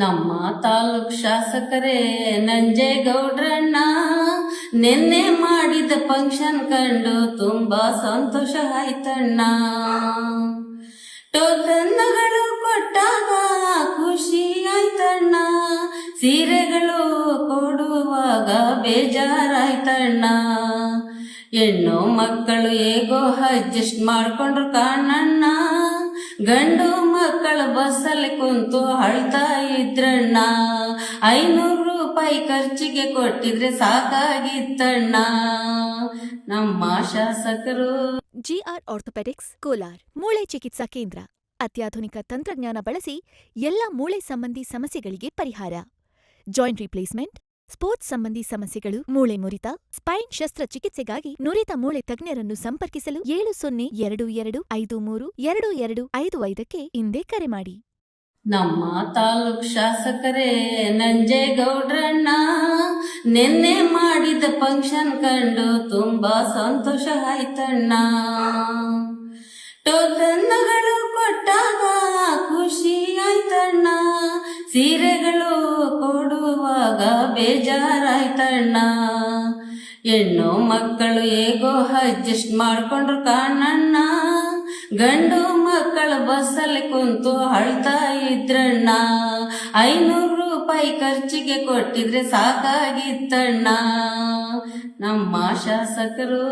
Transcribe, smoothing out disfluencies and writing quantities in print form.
ನಮ್ಮ ತಾಲೂಕ್ ಶಾಸಕರೇ ನಂಜೇಗೌಡ್ರಣ್ಣ ನಿನ್ನೆ ಮಾಡಿದ ಫಂಕ್ಷನ್ ಕಂಡು ತುಂಬಾ ಸಂತೋಷ ಆಯ್ತಣ್ಣ. ಟೋಕನ್ಗಳು ಕೊಟ್ಟಾಗ ಖುಷಿ ಆಯ್ತಣ್ಣ, ಸೀರೆಗಳು ಕೊಡುವಾಗ ಬೇಜಾರಾಯ್ತಣ್ಣ. ಹೆಣ್ಣು ಮಕ್ಕಳು ಹೇಗೋ ಅಡ್ಜಸ್ಟ್ ಮಾಡ್ಕೊಂಡ್ರು ಕಾಣಣ್ಣ, ಗಂಡು ಮಕ್ಕಳ ಬಸ್ಸಲ್ಲಿ ಕುಂತು ಅಳ್ತಾ ಇದ್ರಣ್ಣ. 500 ರೂಪಾಯಿ ಖರ್ಚಿಗೆ ಕೊಟ್ಟಿದ್ರೆ ಸಾಕಾಗಿತ್ತಣ್ಣ. ನಮ್ಮ ಶಾಸಕರು ಜಿಆರ್ ಆರ್ಥೋಪೆಡಿಕ್ಸ್ ಕೋಲಾರ್ ಮೂಳೆ ಚಿಕಿತ್ಸಾ ಕೇಂದ್ರ ಅತ್ಯಾಧುನಿಕ ತಂತ್ರಜ್ಞಾನ ಬಳಸಿ ಎಲ್ಲ ಮೂಳೆ ಸಂಬಂಧಿ ಸಮಸ್ಯೆಗಳಿಗೆ ಪರಿಹಾರ. ಜಾಯಿಂಟ್ ರಿಪ್ಲೇಸ್ಮೆಂಟ್, ಸ್ಪೋರ್ಟ್ಸ್ ಸಂಬಂಧಿ ಸಮಸ್ಯೆಗಳು, ಮೂಳೆ ಮುರಿತ, ಸ್ಪೈನ್ ಶಸ್ತ್ರಚಿಕಿತ್ಸೆಗಾಗಿ ನುರಿತ ಮೂಳೆ ತಜ್ಞರನ್ನು ಸಂಪರ್ಕಿಸಲು 7022532255ಕ್ಕೆ ಹಿಂದೆ ಕರೆ ಮಾಡಿ. ನಮ್ಮ ತಾಲೂಕ್ ಶಾಸಕರೇ ನಂಜೇಗೌಡ್ರಣ್ಣ ನಿನ್ನೆ ಮಾಡಿದ ಫಂಕ್ಷನ್ ಕಂಡು ತುಂಬಾ ಸಂತೋಷ ಆಯ್ತಣ್ಣ. ಟೋಕನ್ಗಳು ಕೊಟ್ಟಾಗ ಖುಷಿ ಆಯ್ತಣ್ಣ, ಸೀರೆಗಳು ಕೊಡುವಾಗ ಬೇಜಾರಾಯ್ತಣ್ಣ. ಹೆಣ್ಣು ಮಕ್ಕಳು ಹೇಗೋ ಅಡ್ಜಸ್ಟ್ ಮಾಡ್ಕೊಂಡ್ರು ಕಾಣಣ್ಣ, ಗಂಡು ಮಕ್ಕಳ ಬಸ್ಸಲ್ಲಿ ಕುಂತು ಅಳ್ತಾ ಇದ್ರಣ್ಣ. 500 ರೂಪಾಯಿ ಖರ್ಚಿಗೆ ಕೊಟ್ಟಿದ್ರೆ ಸಾಕಾಗಿತ್ತಣ್ಣ. ನಮ್ಮ ಶಾಸಕರು